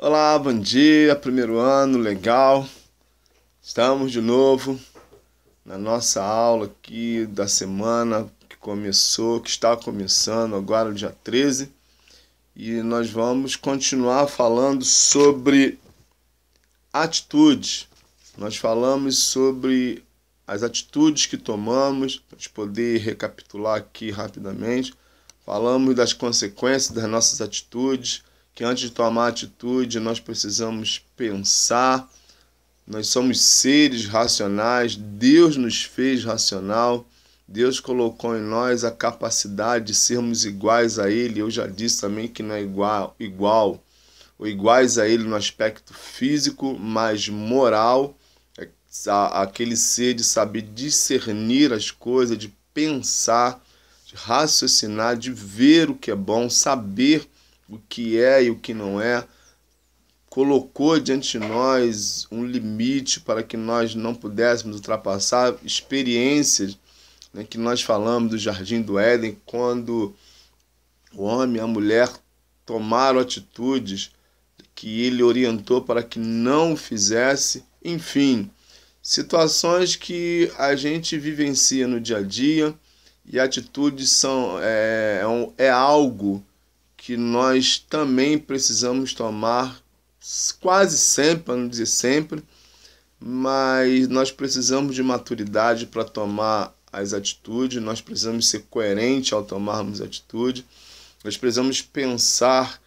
Olá, bom dia, primeiro ano, legal. Estamos de novo na nossa aula aqui da semana que começou, que está começando agora, dia 13, e nós vamos continuar falando sobre atitudes. Nós falamos sobre as atitudes que tomamos, para gente poder recapitular aqui rapidamente. Falamos das consequências das nossas atitudes, que antes de tomar atitude nós precisamos pensar. Nós somos seres racionais, Deus nos fez racional, Deus colocou em nós a capacidade de sermos iguais a Ele. Eu já disse também que não é igual ou iguais a Ele no aspecto físico, mas moral, aquele ser de saber discernir as coisas, de pensar, de raciocinar, de ver o que é bom, saber o que é e o que não é. Colocou diante de nós um limite para que nós não pudéssemos ultrapassar experiências, né, que nós falamos do Jardim do Éden, quando o homem e a mulher tomaram atitudes que ele orientou para que não fizesse. Enfim, situações que a gente vivencia no dia a dia, e atitudes é algo que nós também precisamos tomar quase sempre, para não dizer sempre, mas nós precisamos de maturidade para tomar as atitudes, nós precisamos ser coerentes ao tomarmos atitude, nós precisamos pensar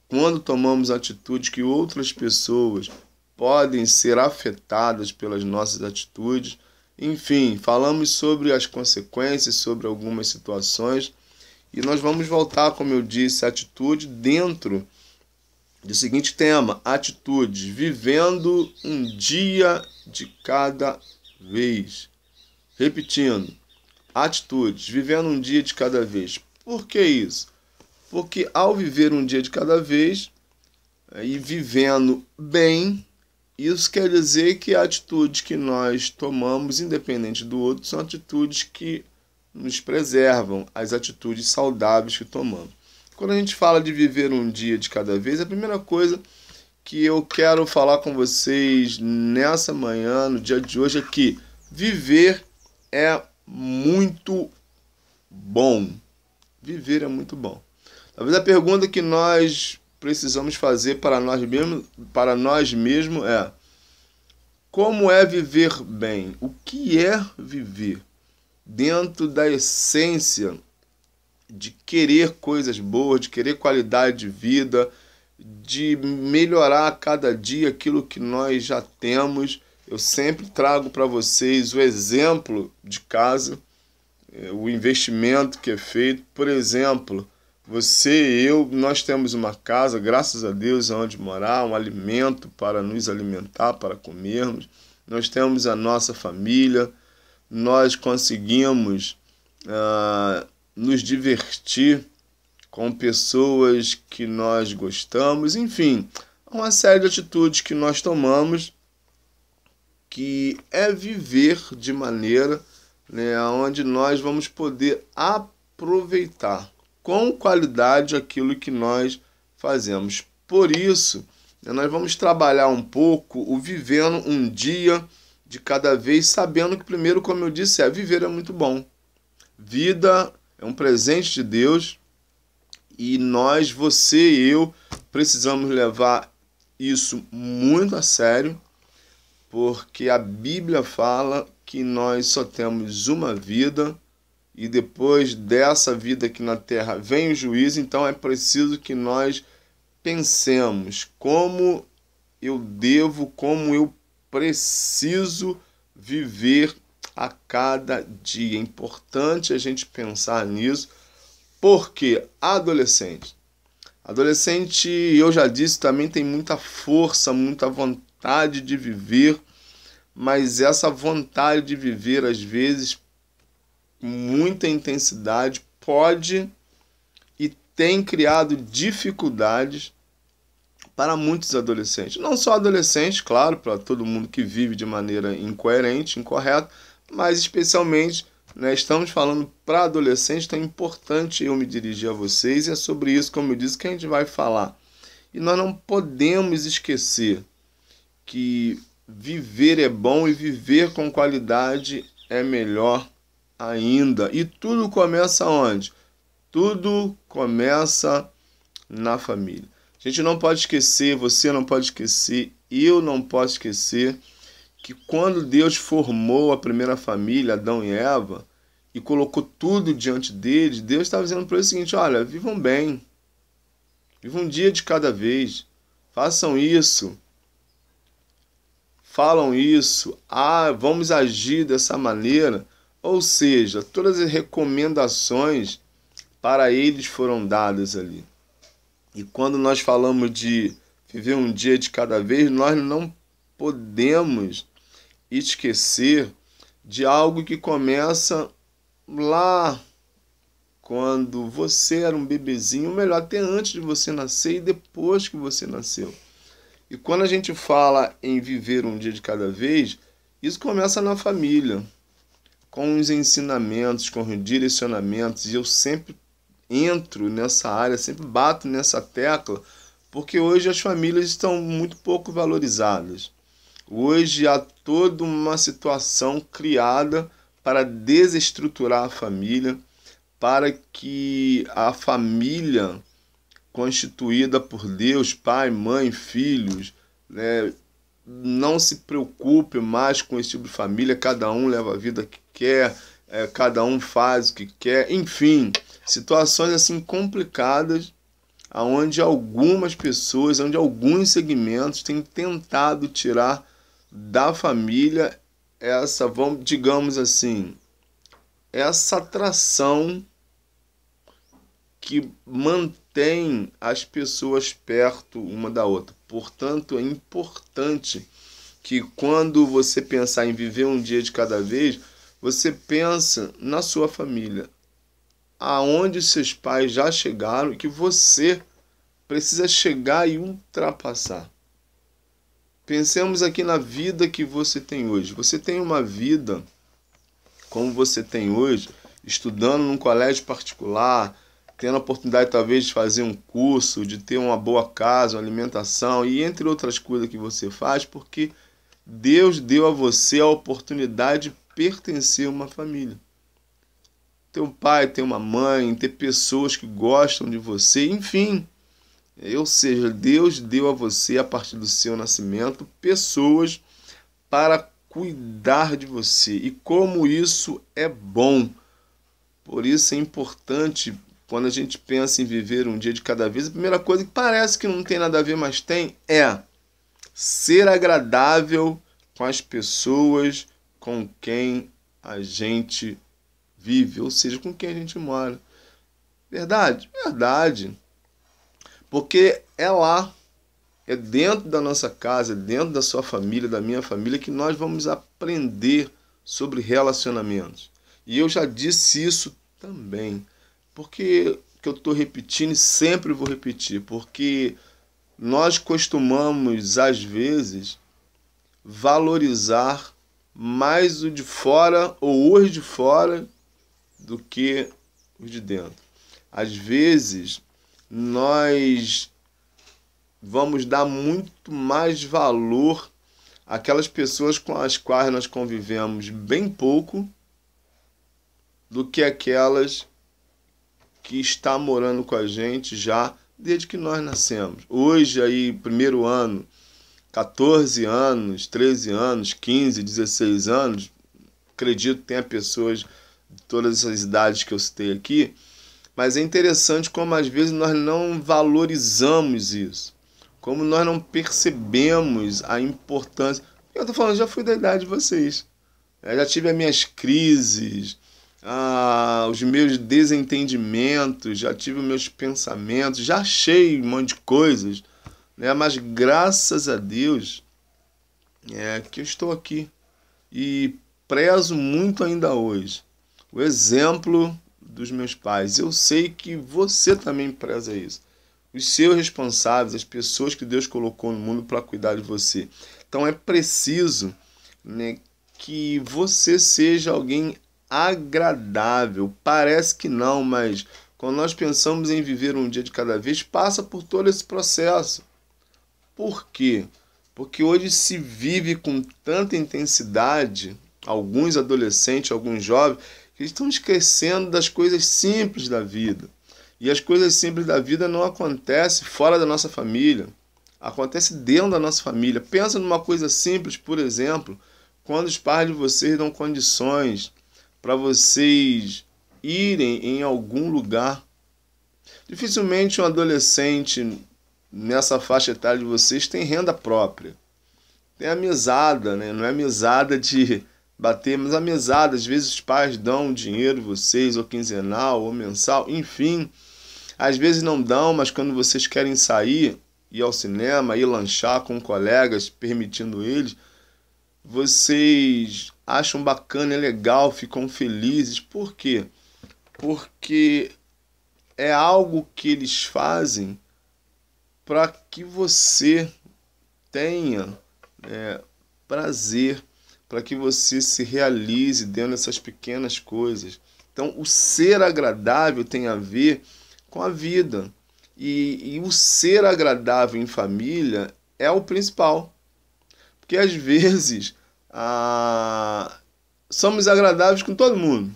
quando tomamos atitude que outras pessoas podem ser afetadas pelas nossas atitudes. Enfim, falamos sobre as consequências, sobre algumas situações, e nós vamos voltar, como eu disse, a atitude dentro do seguinte tema: atitudes, vivendo um dia de cada vez. Repetindo, atitudes, vivendo um dia de cada vez. Por que isso? Porque ao viver um dia de cada vez e vivendo bem, isso quer dizer que a atitude que nós tomamos, independente do outro, são atitudes que nos preservam, as atitudes saudáveis que tomamos. Quando a gente fala de viver um dia de cada vez, a primeira coisa que eu quero falar com vocês nessa manhã, no dia de hoje, é que viver é muito bom. Viver é muito bom. Talvez a pergunta que nós precisamos fazer para nós mesmos é: como é viver bem? O que é viver? Dentro da essência de querer coisas boas, de querer qualidade de vida, de melhorar a cada dia aquilo que nós já temos. Eu sempre trago para vocês o exemplo de casa, o investimento que é feito. Por exemplo, você e eu, nós temos uma casa, graças a Deus, onde morar, um alimento para nos alimentar, para comermos. Nós temos a nossa família, nós conseguimos nos divertir com pessoas que nós gostamos. Enfim, uma série de atitudes que nós tomamos, que é viver de maneira, né, onde nós vamos poder aproveitar com qualidade aquilo que nós fazemos. Por isso, nós vamos trabalhar um pouco o vivendo um dia de cada vez, sabendo que primeiro, como eu disse, viver é muito bom. Vida é um presente de Deus e nós, você e eu, precisamos levar isso muito a sério, porque a Bíblia fala que nós só temos uma vida e depois dessa vida aqui na terra vem o juízo. Então é preciso que nós pensemos como como eu preciso viver a cada dia. É importante a gente pensar nisso, porque adolescente, eu já disse, também tem muita força, muita vontade de viver, mas essa vontade de viver, às vezes, muita intensidade, pode e tem criado dificuldades para muitos adolescentes. Não só adolescentes, claro, para todo mundo que vive de maneira incoerente, incorreta, mas especialmente, né, estamos falando para adolescentes, então é importante eu me dirigir a vocês, e é sobre isso, como eu disse, que a gente vai falar. E nós não podemos esquecer que viver é bom e viver com qualidade é melhor ainda. E tudo começa onde? Tudo começa na família. A gente não pode esquecer, você não pode esquecer, eu não posso esquecer que quando Deus formou a primeira família, Adão e Eva, e colocou tudo diante deles, Deus estava dizendo para eles o seguinte: olha, vivam bem, vivam um dia de cada vez, façam isso, falam isso, vamos agir dessa maneira. Ou seja, todas as recomendações para eles foram dadas ali. E quando nós falamos de viver um dia de cada vez, nós não podemos esquecer de algo que começa lá quando você era um bebezinho, ou melhor, até antes de você nascer e depois que você nasceu. E quando a gente fala em viver um dia de cada vez, isso começa na família, com os ensinamentos, com os direcionamentos. E eu sempre entro nessa área, sempre bato nessa tecla, porque hoje as famílias estão muito pouco valorizadas. Hoje há toda uma situação criada para desestruturar a família, para que a família constituída por Deus, pai, mãe, filhos, né, não se preocupe mais com esse tipo de família, cada um leva a vida que quer, cada um faz o que quer, enfim, situações assim complicadas, onde algumas pessoas, onde alguns segmentos têm tentado tirar da família essa, digamos assim, essa atração que mantém as pessoas perto uma da outra. Portanto, é importante que quando você pensar em viver um dia de cada vez, você pensa na sua família, aonde seus pais já chegaram e que você precisa chegar e ultrapassar. Pensemos aqui na vida que você tem hoje. Você tem uma vida como você tem hoje, estudando num colégio particular, tendo a oportunidade talvez de fazer um curso, de ter uma boa casa, uma alimentação e entre outras coisas que você faz, porque Deus deu a você a oportunidade de pertencer a uma família. Ter um pai, ter uma mãe, ter pessoas que gostam de você, enfim. Ou seja, Deus deu a você, a partir do seu nascimento, pessoas para cuidar de você. E como isso é bom. Por isso é importante, quando a gente pensa em viver um dia de cada vez, a primeira coisa que parece que não tem nada a ver, mas tem, é ser agradável com as pessoas com quem a gente vive, ou seja, com quem a gente mora. Verdade? Verdade. Porque é lá, é dentro da nossa casa, é dentro da sua família, da minha família, que nós vamos aprender sobre relacionamentos. E eu já disse isso também. Porque que eu estou repetindo e sempre vou repetir, porque nós costumamos, às vezes, valorizar mais o de fora ou os de fora do que os de dentro. Às vezes, nós vamos dar muito mais valor àquelas pessoas com as quais nós convivemos bem pouco do que aquelas que estão morando com a gente já desde que nós nascemos. Hoje, aí, primeiro ano, 14 anos, 13 anos, 15, 16 anos, acredito que tenha pessoas de todas essas idades que eu citei aqui, mas é interessante como às vezes nós não valorizamos isso, como nós não percebemos a importância. Eu estou falando, já fui da idade de vocês, eu já tive as minhas crises, os meus desentendimentos, já tive os meus pensamentos, já achei um monte de coisas, né? Mas graças a Deus que eu estou aqui e prezo muito ainda hoje o exemplo dos meus pais. Eu sei que você também preza isso. Os seus responsáveis, as pessoas que Deus colocou no mundo para cuidar de você. Então é preciso, né, que você seja alguém agradável. Parece que não, mas quando nós pensamos em viver um dia de cada vez, passa por todo esse processo. Por quê? Porque hoje se vive com tanta intensidade, alguns adolescentes, alguns jovens, que estão esquecendo das coisas simples da vida. E as coisas simples da vida não acontecem fora da nossa família, acontece dentro da nossa família. Pensa numa coisa simples, por exemplo, quando os pais de vocês dão condições para vocês irem em algum lugar. Dificilmente um adolescente nessa faixa etária de vocês tem renda própria. Tem a mesada, né? Não é mesada de bater, mas a mesada. Às vezes os pais dão dinheiro vocês, ou quinzenal, ou mensal, enfim. Às vezes não dão, mas quando vocês querem sair, ir ao cinema, ir lanchar com colegas, permitindo eles, vocês acham bacana, é legal, ficam felizes. Por quê? Porque é algo que eles fazem para que você tenha prazer, para que você se realize dentro dessas pequenas coisas. Então, o ser agradável tem a ver com a vida. E o ser agradável em família é o principal. Porque às vezes somos agradáveis com todo mundo.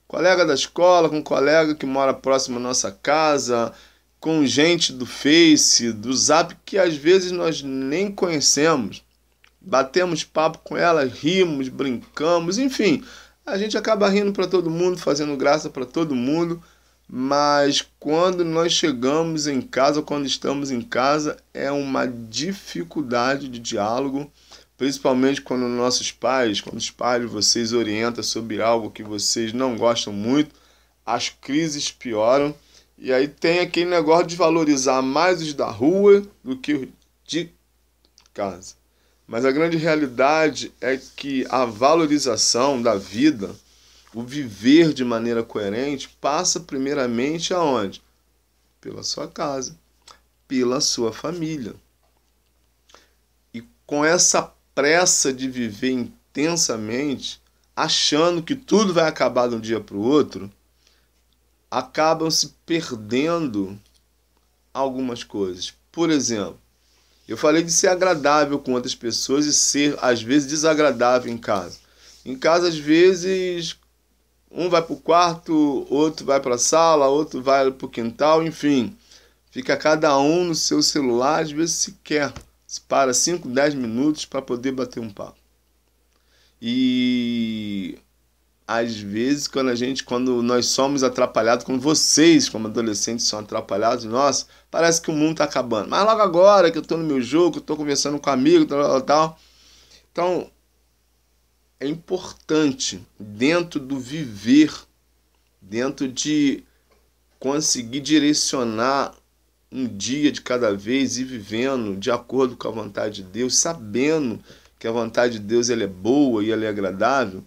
Colega da escola, com colega que mora próximo à nossa casa, com gente do Face, do Zap, que às vezes nós nem conhecemos. Batemos papo com ela, rimos, brincamos, enfim. A gente acaba rindo para todo mundo, fazendo graça para todo mundo, mas quando nós chegamos em casa, ou quando estamos em casa, é uma dificuldade de diálogo, principalmente quando quando os pais de vocês orientam sobre algo que vocês não gostam muito, as crises pioram, e aí tem aquele negócio de valorizar mais os da rua do que os de casa. Mas a grande realidade é que a valorização da vida, o viver de maneira coerente, passa primeiramente aonde? Pela sua casa, pela sua família. E com essa pressa de viver intensamente, achando que tudo vai acabar de um dia para o outro, acabam se perdendo algumas coisas. Por exemplo, eu falei de ser agradável com outras pessoas e ser, às vezes, desagradável em casa. Em casa, às vezes, um vai para o quarto, outro vai para a sala, outro vai para o quintal, enfim. Fica cada um no seu celular, às vezes sequer. Se para 5, 10 minutos para poder bater um papo. E às vezes, quando nós somos atrapalhados, quando vocês, como adolescentes, são atrapalhados, nossa, parece que o mundo está acabando. Mas logo agora que eu estou no meu jogo, que eu estou conversando com um amigo, tal. Então, é importante, dentro do viver, dentro de conseguir direcionar um dia de cada vez e vivendo de acordo com a vontade de Deus, sabendo que a vontade de Deus ela é boa e ela é agradável,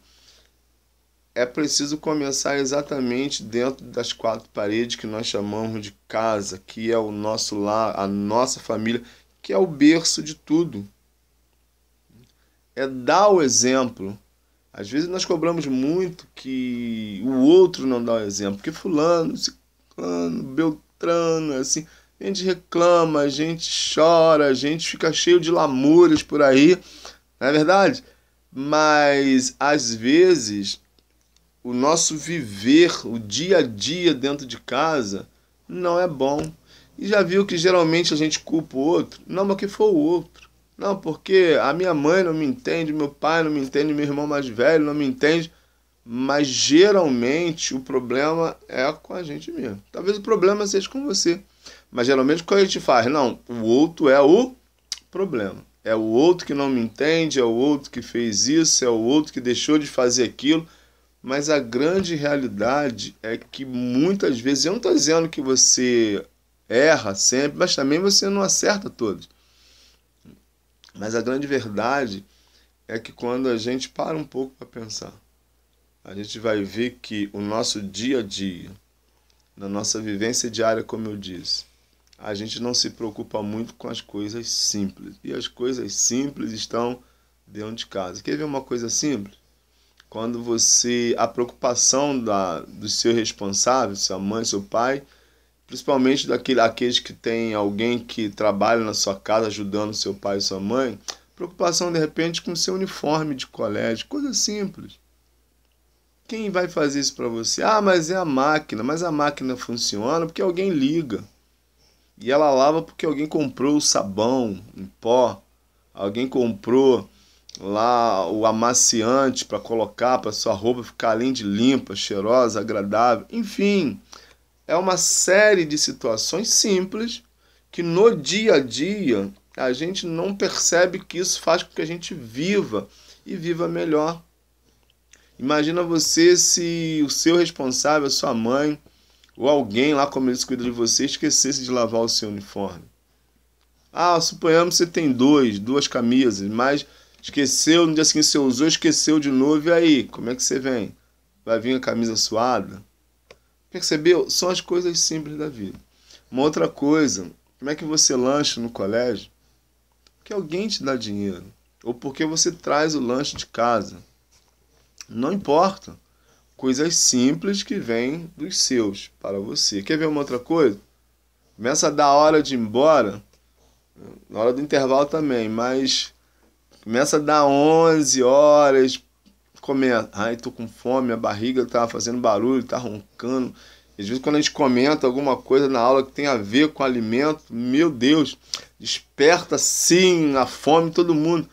é preciso começar exatamente dentro das quatro paredes que nós chamamos de casa, que é o nosso lar, a nossa família, que é o berço de tudo. É dar o exemplo. Às vezes nós cobramos muito que o outro não dá o exemplo, porque fulano, ciclano, beltrano, assim, a gente reclama, a gente chora, a gente fica cheio de lamúrias por aí, não é verdade? Mas às vezes o nosso viver, o dia a dia dentro de casa, não é bom. E já viu que geralmente a gente culpa o outro? Não, mas que foi o outro. Não, porque a minha mãe não me entende, meu pai não me entende, meu irmão mais velho não me entende. Mas geralmente o problema é com a gente mesmo. Talvez o problema seja com você. Mas geralmente o que a gente faz? Não, o outro é o problema. É o outro que não me entende, é o outro que fez isso, é o outro que deixou de fazer aquilo. Mas a grande realidade é que muitas vezes, eu não estou dizendo que você erra sempre, mas também você não acerta todos. Mas a grande verdade é que quando a gente para um pouco para pensar, a gente vai ver que o nosso dia a dia, na nossa vivência diária, como eu disse, a gente não se preocupa muito com as coisas simples. E as coisas simples estão dentro de casa. Quer ver uma coisa simples? quando a preocupação dos seus responsáveis, sua mãe, seu pai, principalmente aqueles que têm alguém que trabalha na sua casa ajudando seu pai e sua mãe, preocupação de repente com seu uniforme de colégio, coisa simples. Quem vai fazer isso para você? Ah, mas é a máquina. Mas a máquina funciona porque alguém liga. E ela lava porque alguém comprou o sabão em pó. Alguém comprou lá o amaciante para colocar para sua roupa ficar além de limpa, cheirosa, agradável. Enfim, é uma série de situações simples que no dia a dia a gente não percebe que isso faz com que a gente viva e viva melhor. Imagina você se o seu responsável, a sua mãe, ou alguém lá, como eles cuidam de você, esquecesse de lavar o seu uniforme. Ah, suponhamos que você tem duas camisas, mas esqueceu, no dia seguinte você usou, esqueceu de novo, e aí? Como é que você vem? Vai vir a camisa suada? Percebeu? São as coisas simples da vida. Uma outra coisa, como é que você lancha no colégio? Porque alguém te dá dinheiro, ou porque você traz o lanche de casa. Não importa. Coisas simples que vêm dos seus para você. Quer ver uma outra coisa? Começa a dar hora de ir embora, na hora do intervalo também, mas começa a dar 11 horas, começa, ai, tô com fome, a barriga tá fazendo barulho, tá roncando. Às vezes quando a gente comenta alguma coisa na aula que tem a ver com alimento, meu Deus, desperta sim a fome de todo mundo.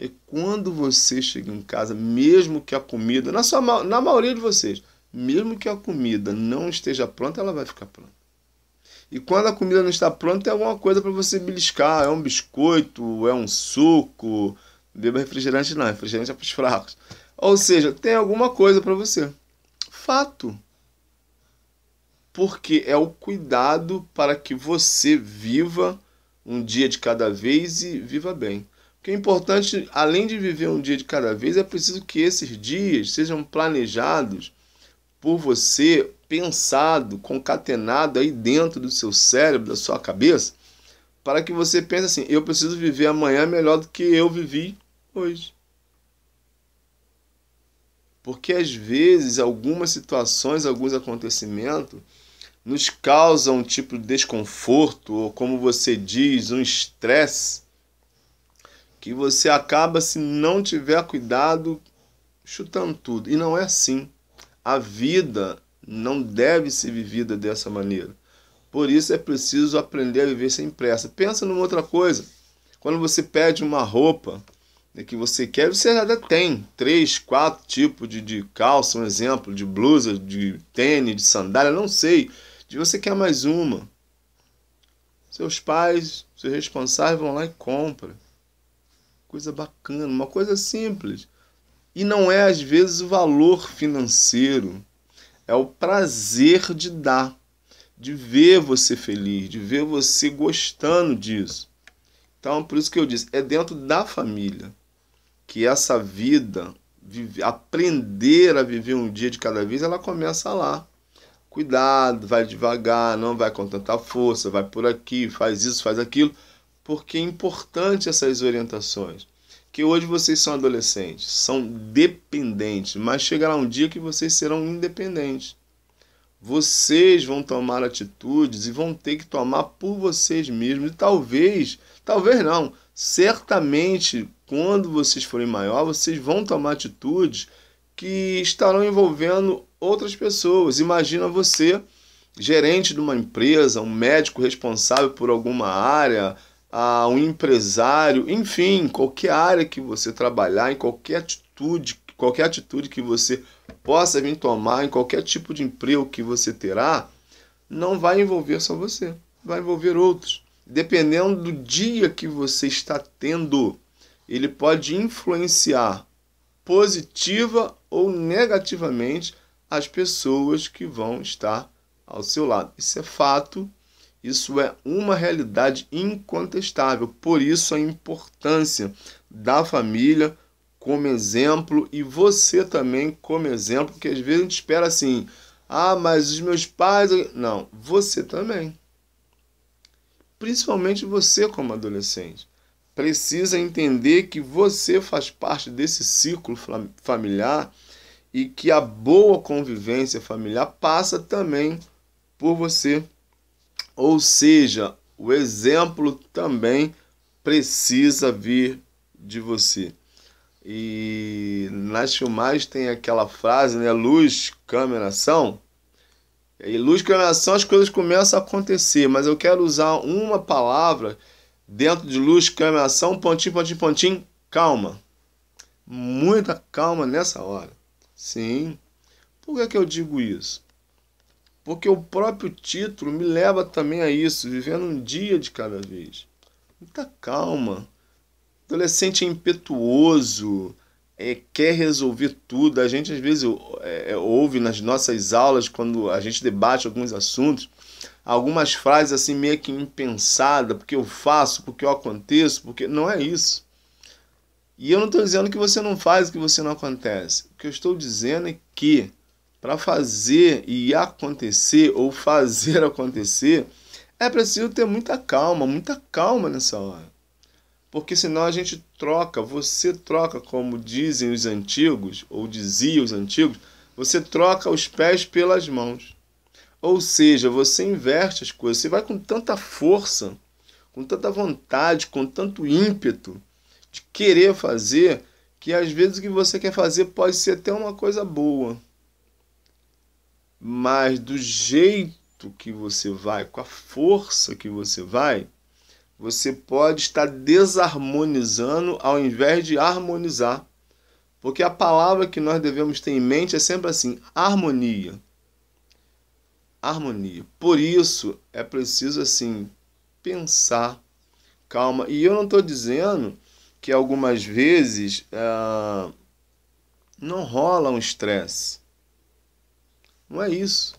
E quando você chega em casa, mesmo que a comida, na maioria de vocês, mesmo que a comida não esteja pronta, ela vai ficar pronta. E quando a comida não está pronta, é alguma coisa para você beliscar. É um biscoito, é um suco. Não beba refrigerante não, refrigerante é para os fracos. Ou seja, tem alguma coisa para você. Fato. Porque é o cuidado para que você viva um dia de cada vez e viva bem. O que é importante, além de viver um dia de cada vez, é preciso que esses dias sejam planejados por você, pensado, concatenado aí dentro do seu cérebro, da sua cabeça, para que você pense assim, eu preciso viver amanhã melhor do que eu vivi hoje. Porque às vezes algumas situações, alguns acontecimentos nos causam um tipo de desconforto, ou como você diz, um estresse, que você acaba, se não tiver cuidado, chutando tudo. E não é assim. A vida não deve ser vivida dessa maneira. Por isso é preciso aprender a viver sem pressa. Pensa numa outra coisa. Quando você pede uma roupa que você quer, você já tem 3, 4 tipos de calça, um exemplo, de blusa, de tênis, de sandália, não sei. De você quer mais uma. Seus pais, seus responsáveis vão lá e compram. Coisa bacana, uma coisa simples. E não é às vezes o valor financeiro, é o prazer de dar, de ver você feliz, de ver você gostando disso. Então, por isso que eu disse, é dentro da família que essa vida, aprender a viver um dia de cada vez, ela começa lá. Cuidado, vai devagar, não vai com tanta força, vai por aqui, faz isso, faz aquilo, porque é importante essas orientações. Que hoje vocês são adolescentes, são dependentes, mas chegará um dia que vocês serão independentes. Vocês vão tomar atitudes e vão ter que tomar por vocês mesmos. E talvez não, certamente, quando vocês forem maior, vocês vão tomar atitudes que estarão envolvendo outras pessoas. Imagina você, gerente de uma empresa, um médico responsável por alguma área, um empresário, enfim, qualquer área que você trabalhar, em qualquer atitude que você possa vir tomar, em qualquer tipo de emprego que você terá, não vai envolver só você, vai envolver outros. Dependendo do dia que você está tendo, ele pode influenciar positiva ou negativamente as pessoas que vão estar ao seu lado. Isso é fato, isso é uma realidade incontestável. Por isso a importância da família como exemplo e você também como exemplo, porque às vezes a gente espera assim, mas os meus pais... Não, você também. Principalmente você como adolescente. precisa entender que você faz parte desse ciclo familiar e que a boa convivência familiar passa também por você. Ou seja, o exemplo também precisa vir de você. E nas filmagens tem aquela frase, né? Luz, câmera, ação. E luz, câmera, ação, as coisas começam a acontecer. Mas eu quero usar uma palavra dentro de luz, câmera, ação, pontinho, pontinho, pontinho, calma. Muita calma nessa hora. Sim. Por que eu digo isso? Porque o próprio título me leva também a isso, vivendo um dia de cada vez. Muita calma. Adolescente é impetuoso, quer resolver tudo. A gente às vezes ouve nas nossas aulas, quando a gente debate alguns assuntos, algumas frases assim meio que impensadas, porque eu faço, porque eu aconteço, porque não é isso. E eu não estou dizendo que você não faz, que você não acontece. O que eu estou dizendo é que para fazer e acontecer, ou fazer acontecer, é preciso ter muita calma nessa hora. Porque senão a gente troca, você troca, como dizem os antigos, ou diziam os antigos, você troca os pés pelas mãos. Ou seja, você inverte as coisas, você vai com tanta força, com tanta vontade, com tanto ímpeto de querer fazer, que às vezes o que você quer fazer pode ser até uma coisa boa. Mas do jeito que você vai, com a força que você pode estar desarmonizando ao invés de harmonizar. Porque a palavra que nós devemos ter em mente é sempre assim, harmonia. Harmonia. Por isso é preciso assim pensar, calma. E eu não estou dizendo que algumas vezes não rola um estresse. Não é isso.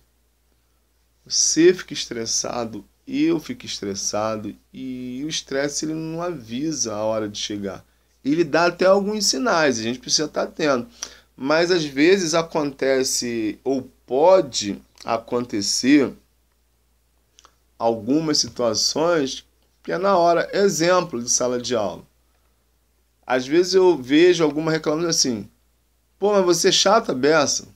Você fica estressado, eu fico estressado, e o estresse ele não avisa a hora de chegar. Ele dá até alguns sinais, a gente precisa estar atento. Mas às vezes acontece, ou pode acontecer, algumas situações que é na hora. Exemplo de sala de aula. Às vezes eu vejo alguma reclamando assim, pô, mas você é chata, beça.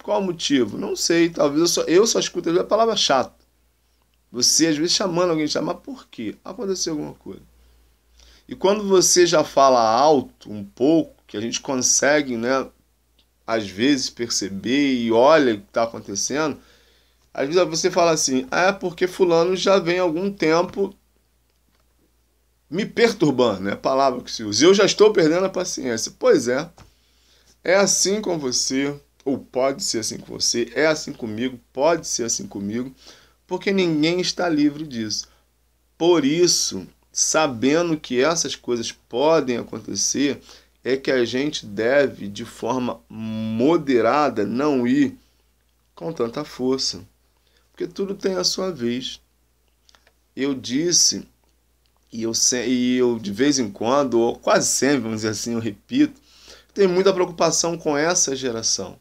Qual o motivo? Não sei, talvez eu só escuto a palavra chato. Você às vezes chamando alguém, mas por quê? Aconteceu alguma coisa. E quando você já fala alto um pouco, que a gente consegue, né, às vezes perceber e olha o que está acontecendo, às vezes você fala assim, é porque fulano já vem há algum tempo me perturbando, né? A palavra que se usa. Eu já estou perdendo a paciência. Pois é assim com você, ou pode ser assim com você, é assim comigo, pode ser assim comigo, porque ninguém está livre disso. Por isso, sabendo que essas coisas podem acontecer, é que a gente deve, de forma moderada, não ir com tanta força. Porque tudo tem a sua vez. Eu disse, e eu de vez em quando, ou quase sempre, vamos dizer assim, eu repito, tenho muita preocupação com essa geração.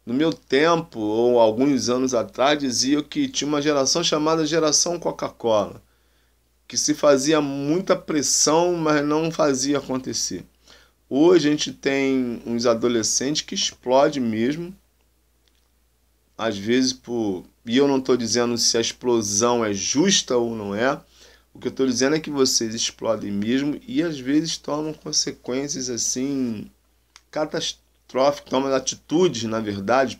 No meu tempo, ou alguns anos atrás, dizia que tinha uma geração chamada geração Coca-Cola, que se fazia muita pressão, mas não fazia acontecer. Hoje a gente tem uns adolescentes que explodem mesmo, às vezes e eu não estou dizendo se a explosão é justa ou não é, o que eu estou dizendo é que vocês explodem mesmo e às vezes tomam consequências assim catastróficas, tomam atitudes, na verdade,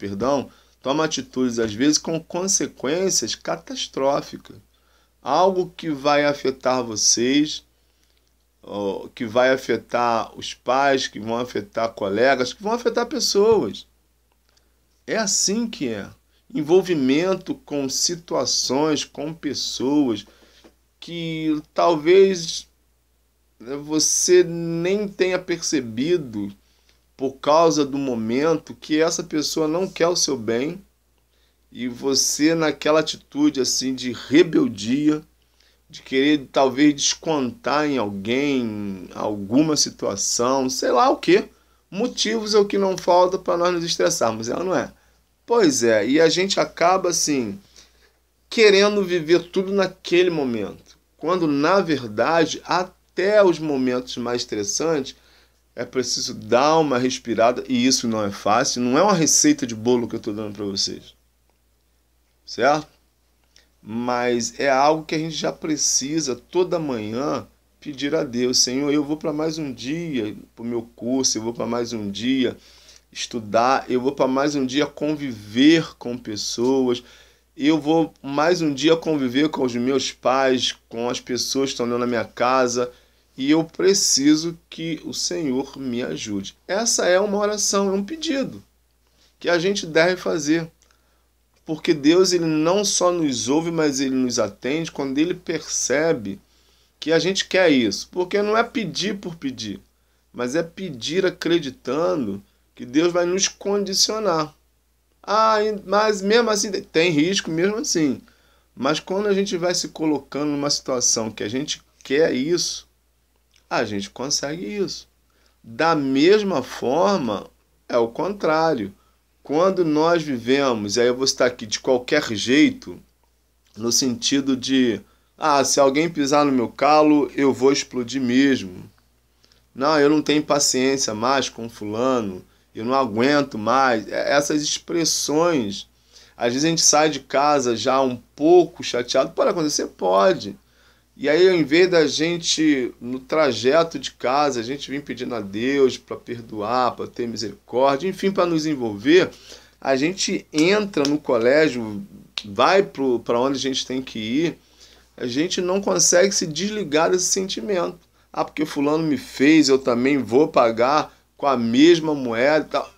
tomam atitudes às vezes com consequências catastróficas. Algo que vai afetar vocês, que vai afetar os pais, que vão afetar colegas, que vão afetar pessoas. É assim que é. Envolvimento com situações, com pessoas que talvez você nem tenha percebido por causa do momento que essa pessoa não quer o seu bem e você naquela atitude assim de rebeldia, de querer talvez descontar em alguém, alguma situação, sei lá o quê. Motivos é o que não falta para nós nos estressarmos, ela não é? Pois é, e a gente acaba assim, querendo viver tudo naquele momento, quando na verdade há até os momentos mais estressantes, é preciso dar uma respirada, e isso não é fácil, não é uma receita de bolo que eu estou dando para vocês, certo? Mas é algo que a gente já precisa toda manhã pedir a Deus: Senhor, eu vou para mais um dia para o meu curso, eu vou para mais um dia estudar, eu vou para mais um dia conviver com pessoas, eu vou mais um dia conviver com os meus pais, com as pessoas que estão na minha casa, e eu preciso que o Senhor me ajude. Essa é uma oração, é um pedido que a gente deve fazer. Porque Deus, ele não só nos ouve, mas ele nos atende quando ele percebe que a gente quer isso. Porque não é pedir por pedir, mas é pedir acreditando que Deus vai nos condicionar. Ah, mas mesmo assim, tem risco mesmo assim. Mas quando a gente vai se colocando numa situação que a gente quer isso, a gente consegue isso. Da mesma forma, é o contrário. Quando nós vivemos, e aí eu vou estar aqui de qualquer jeito, no sentido de, se alguém pisar no meu calo, eu vou explodir mesmo. Não, eu não tenho paciência mais com fulano, eu não aguento mais. Essas expressões, às vezes a gente sai de casa já um pouco chateado. Pode acontecer? Pode. E aí, ao invés da gente, no trajeto de casa, a gente vir pedindo a Deus para perdoar, para ter misericórdia, enfim, para nos envolver, a gente entra no colégio, vai para onde a gente tem que ir, a gente não consegue se desligar desse sentimento. Porque fulano me fez, eu também vou pagar com a mesma moeda e tal.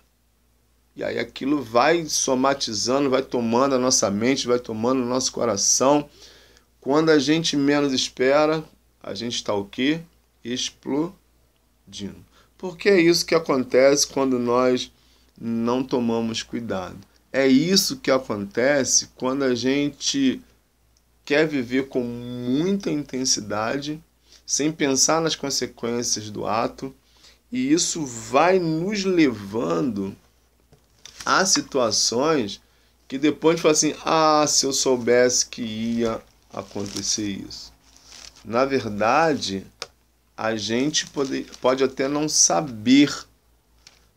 E aí aquilo vai somatizando, vai tomando a nossa mente, vai tomando o nosso coração. Quando a gente menos espera, a gente está o quê? Explodindo. Porque é isso que acontece quando nós não tomamos cuidado. É isso que acontece quando a gente quer viver com muita intensidade, sem pensar nas consequências do ato, e isso vai nos levando a situações que depois a gente fala assim, se eu soubesse que ia acontecer isso. Na verdade, a gente pode até não saber,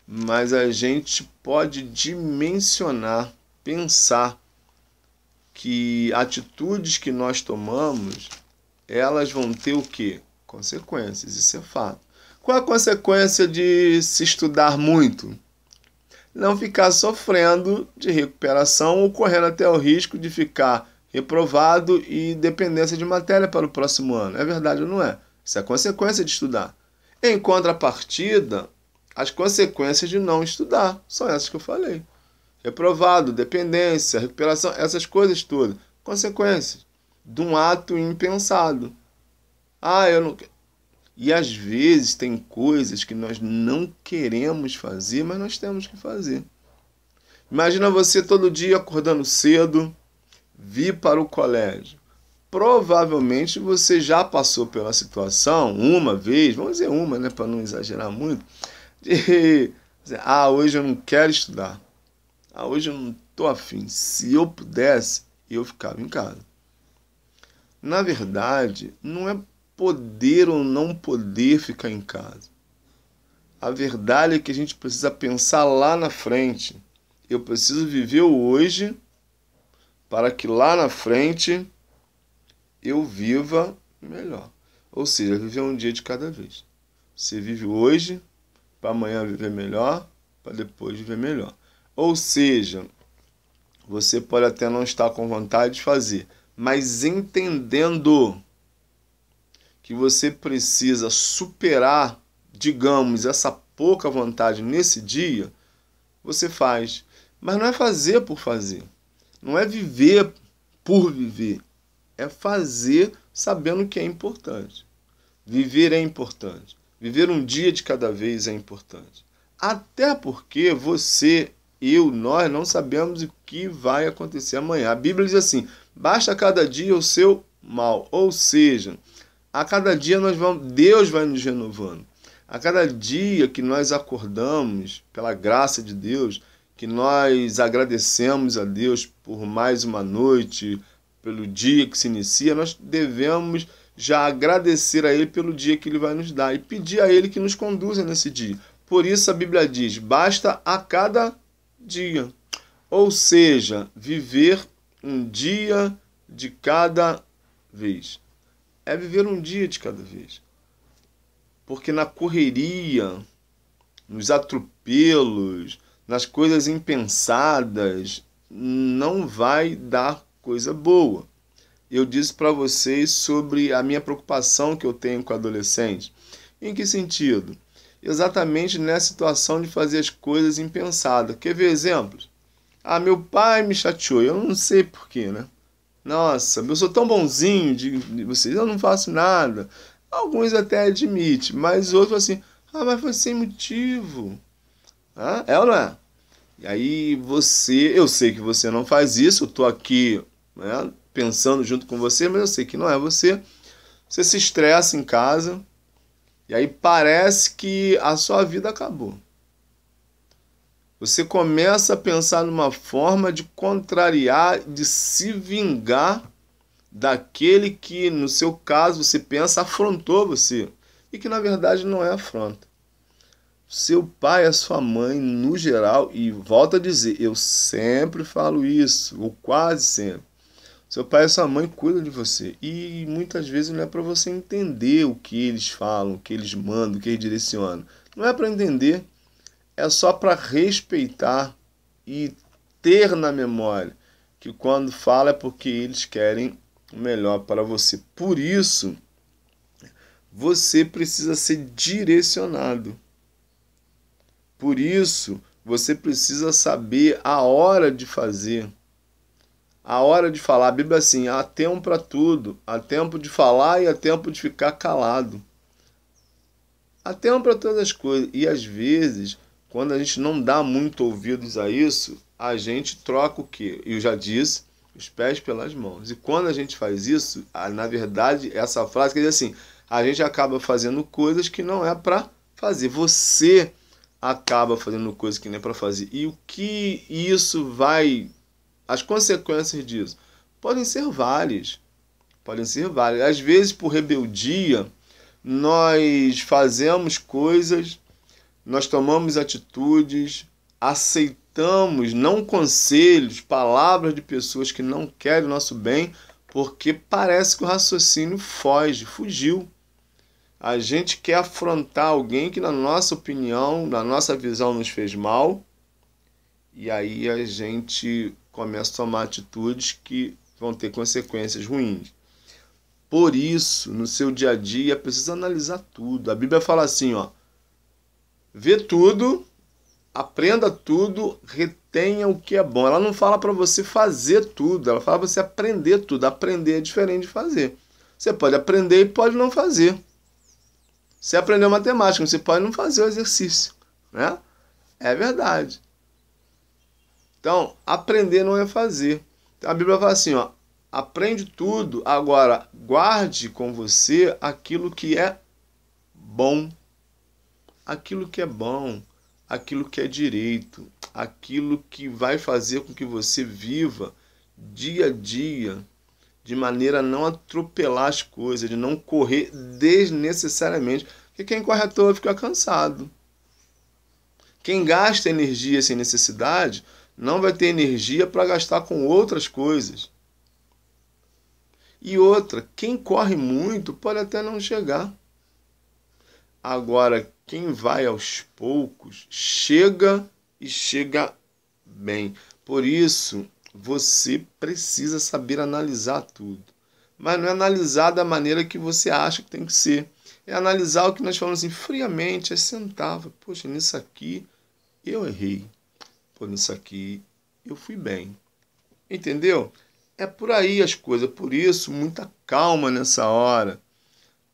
mas a gente pode dimensionar, pensar que atitudes que nós tomamos, elas vão ter o quê? Consequências, isso é fato. Qual a consequência de se estudar muito? Não ficar sofrendo de recuperação ou correndo até o risco de ficar reprovado e dependência de matéria para o próximo ano. É verdade ou não é? Isso é consequência de estudar. Em contrapartida, as consequências de não estudar são essas que eu falei. Reprovado, dependência, recuperação, essas coisas todas. Consequências de um ato impensado. Eu não quero. E às vezes tem coisas que nós não queremos fazer, mas nós temos que fazer. Imagina você todo dia acordando cedo, vir para o colégio. Provavelmente você já passou pela situação uma vez, vamos dizer uma, né, para não exagerar muito, de dizer, hoje eu não quero estudar. Hoje eu não estou afim. Se eu pudesse, eu ficava em casa. Na verdade, não é poder ou não poder ficar em casa. A verdade é que a gente precisa pensar lá na frente. Eu preciso viver o hoje para que lá na frente eu viva melhor. Ou seja, viver um dia de cada vez. Você vive hoje para amanhã viver melhor, para depois viver melhor. Ou seja, você pode até não estar com vontade de fazer, mas entendendo que você precisa superar, digamos, essa pouca vontade nesse dia, você faz. Mas não é fazer por fazer. Não é viver por viver. É fazer sabendo que é importante. Viver é importante. Viver um dia de cada vez é importante. Até porque você, nós não sabemos o que vai acontecer amanhã. A Bíblia diz assim, basta cada dia o seu mal. Ou seja, a cada dia Deus vai nos renovando. A cada dia que nós acordamos, pela graça de Deus, que nós agradecemos a Deus por mais uma noite, pelo dia que se inicia, nós devemos já agradecer a Ele pelo dia que Ele vai nos dar e pedir a Ele que nos conduza nesse dia. Por isso a Bíblia diz, basta a cada dia. Ou seja, viver um dia de cada vez. É viver um dia de cada vez. Porque na correria, nos atropelos, nas coisas impensadas, não vai dar coisa boa. Eu disse para vocês sobre a minha preocupação que eu tenho com adolescentes. Em que sentido? Exatamente nessa situação de fazer as coisas impensadas. Quer ver exemplos? Ah, meu pai me chateou, eu não sei porquê, né? Nossa, eu sou tão bonzinho de vocês, eu não faço nada. Alguns até admitem, mas outros assim, ah, mas foi sem motivo. Ah, é ou não é? E aí eu sei que você não faz isso, eu estou aqui, né, pensando junto com você, mas eu sei que não é você. Você se estressa em casa, e aí parece que a sua vida acabou. Você começa a pensar numa forma de contrariar, de se vingar daquele que, no seu caso, você pensa afrontou você. E que na verdade não é afronta. Seu pai, a sua mãe, no geral, e volto a dizer, eu sempre falo isso, ou quase sempre. Seu pai e sua mãe cuidam de você. E muitas vezes não é para você entender o que eles falam, o que eles mandam, o que eles direcionam. Não é para entender. É só para respeitar e ter na memória que quando fala é porque eles querem o melhor para você. Por isso, você precisa ser direcionado. Por isso, você precisa saber a hora de fazer, a hora de falar. A Bíblia é assim, há tempo para tudo, há tempo de falar e há tempo de ficar calado. Há tempo para todas as coisas. E às vezes, quando a gente não dá muito ouvidos a isso, a gente troca o quê? Eu já disse, os pés pelas mãos. E quando a gente faz isso, na verdade, essa frase quer dizer assim, a gente acaba fazendo coisas que não é para fazer. Você acaba fazendo coisas que não é para fazer. E o que isso vai... As consequências disso podem ser várias. Podem ser várias. Às vezes, por rebeldia, nós fazemos coisas, nós tomamos atitudes, aceitamos não conselhos, palavras de pessoas que não querem o nosso bem, porque parece que o raciocínio fugiu. A gente quer afrontar alguém que, na nossa opinião, na nossa visão, nos fez mal, e aí a gente começa a tomar atitudes que vão ter consequências ruins. Por isso, no seu dia a dia, precisa analisar tudo. A Bíblia fala assim, ó, vê tudo, aprenda tudo, retenha o que é bom. Ela não fala para você fazer tudo, ela fala para você aprender tudo. Aprender é diferente de fazer. Você pode aprender e pode não fazer. Você aprendeu matemática, você pode não fazer o exercício, né? É verdade. Então, aprender não é fazer. Então, a Bíblia fala assim, ó, aprende tudo, agora guarde com você aquilo que é bom. Aquilo que é bom, aquilo que é direito, aquilo que vai fazer com que você viva dia a dia, de maneira a não atropelar as coisas, de não correr desnecessariamente. Porque quem corre à toa fica cansado. Quem gasta energia sem necessidade não vai ter energia para gastar com outras coisas. E outra, quem corre muito pode até não chegar. Agora, quem vai aos poucos, chega e chega bem. Por isso, você precisa saber analisar tudo. Mas não é analisar da maneira que você acha que tem que ser. É analisar o que nós falamos assim, friamente, é sentar. Poxa, nisso aqui eu errei. Pô, nisso aqui eu fui bem. Entendeu? É por aí as coisas. Por isso, muita calma nessa hora.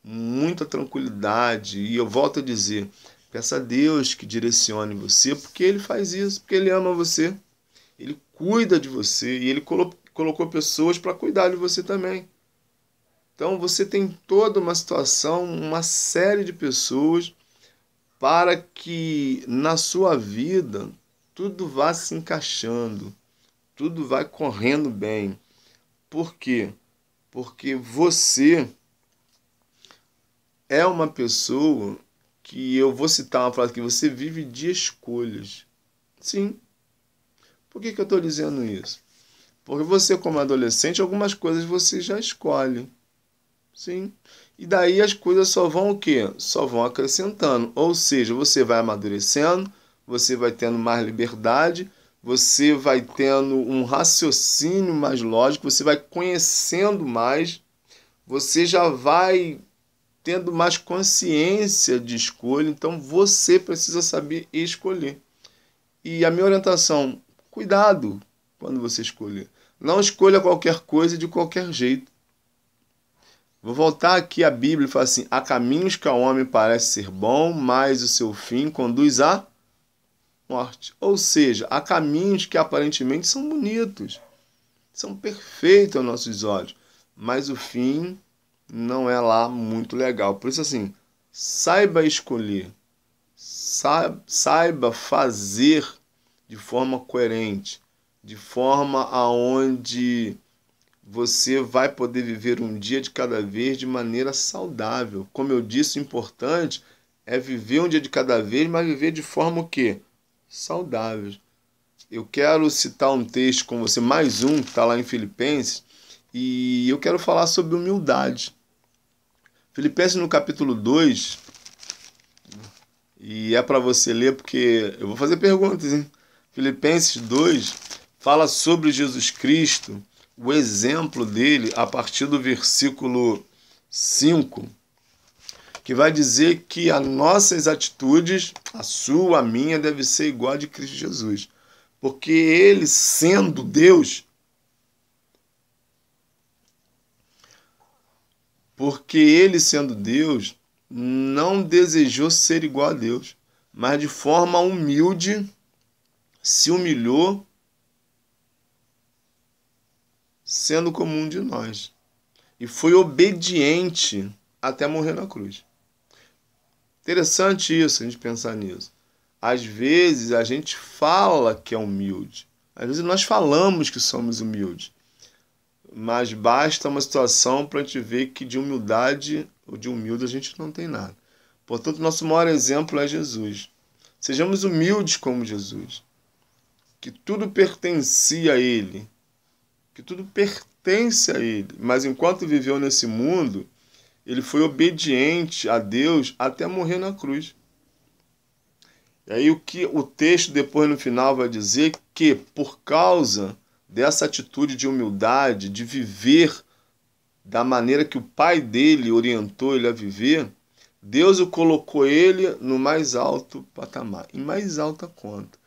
Muita tranquilidade. E eu volto a dizer, peça a Deus que direcione você, porque Ele faz isso, porque Ele ama você. Ele cuida de você e Ele colocou pessoas para cuidar de você também. Então você tem toda uma situação, uma série de pessoas para que na sua vida tudo vá se encaixando, tudo vai correndo bem. Por quê? Porque você é uma pessoa que eu vou citar uma frase que você vive de escolhas. Sim. Por que eu estou dizendo isso? Porque você, como adolescente, algumas coisas você já escolhe. Sim. E daí as coisas só vão o quê? Só vão acrescentando. Ou seja, você vai amadurecendo, você vai tendo mais liberdade, você vai tendo um raciocínio mais lógico, você vai conhecendo mais, você já vai tendo mais consciência de escolha. Então você precisa saber escolher. E a minha orientação, cuidado quando você escolher. Não escolha qualquer coisa de qualquer jeito. Vou voltar aqui à Bíblia e falar assim: há caminhos que ao homem parece ser bom, mas o seu fim conduz à morte. Ou seja, há caminhos que aparentemente são bonitos, são perfeitos aos nossos olhos, mas o fim não é lá muito legal. Por isso, assim, saiba escolher, saiba fazer de forma coerente, de forma aonde você vai poder viver um dia de cada vez de maneira saudável. Como eu disse, o importante é viver um dia de cada vez, mas viver de forma o quê? Saudável. Eu quero citar um texto com você, mais um, que está lá em Filipenses, e eu quero falar sobre humildade. Filipenses no capítulo 2, e é para você ler porque eu vou fazer perguntas, hein? Filipenses 2 fala sobre Jesus Cristo, o exemplo dele a partir do versículo 5, que vai dizer que as nossas atitudes, a sua, a minha, deve ser igual a de Cristo Jesus. Porque ele, sendo Deus, não desejou ser igual a Deus, mas de forma humilde se humilhou, sendo como um de nós. E foi obediente até morrer na cruz. Interessante isso, a gente pensar nisso. Às vezes a gente fala que é humilde. Às vezes nós falamos que somos humildes. Mas basta uma situação para a gente ver que de humildade ou de humilde a gente não tem nada. Portanto, nosso maior exemplo é Jesus. Sejamos humildes como Jesus. Que tudo pertencia a Ele. Que tudo pertence a Ele. Mas enquanto viveu nesse mundo, Ele foi obediente a Deus até morrer na cruz. E aí o que o texto depois no final vai dizer que por causa dessa atitude de humildade, de viver da maneira que o pai dele orientou ele a viver, Deus o colocou ele no mais alto patamar, em mais alta conta.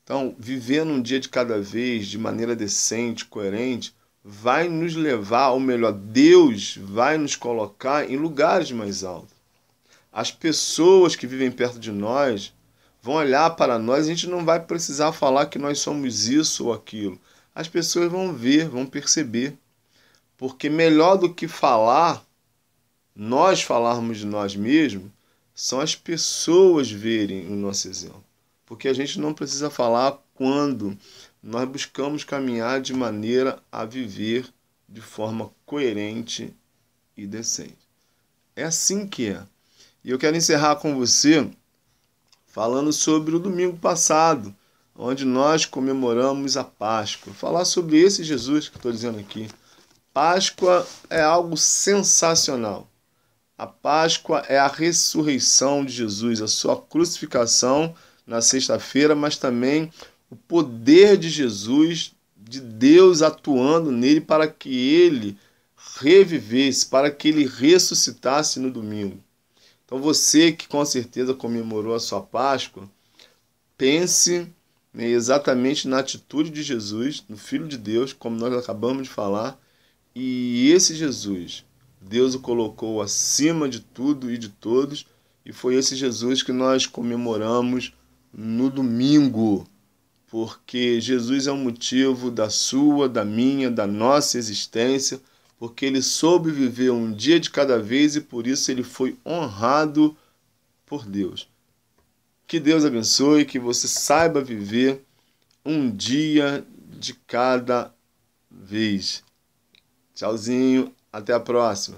Então, vivendo um dia de cada vez, de maneira decente, coerente, vai nos levar, ou melhor, Deus vai nos colocar em lugares mais altos. As pessoas que vivem perto de nós vão olhar para nós, a gente não vai precisar falar que nós somos isso ou aquilo. As pessoas vão ver, vão perceber. Porque melhor do que falar, nós falarmos de nós mesmos, são as pessoas verem o nosso exemplo. Porque a gente não precisa falar quando nós buscamos caminhar de maneira a viver de forma coerente e decente. É assim que é. E eu quero encerrar com você falando sobre o domingo passado, onde nós comemoramos a Páscoa. Falar sobre esse Jesus que estou dizendo aqui. Páscoa é algo sensacional. A Páscoa é a ressurreição de Jesus, a sua crucificação na sexta-feira, mas também o poder de Jesus, de Deus atuando nele para que ele revivesse, para que ele ressuscitasse no domingo. Então você que com certeza comemorou a sua Páscoa, pense exatamente na atitude de Jesus, no Filho de Deus, como nós acabamos de falar, e esse Jesus, Deus o colocou acima de tudo e de todos, e foi esse Jesus que nós comemoramos no domingo, porque Jesus é o motivo da sua, da minha, da nossa existência, porque ele soube viver um dia de cada vez e por isso ele foi honrado por Deus. Que Deus abençoe, que você saiba viver um dia de cada vez. Tchauzinho, até a próxima.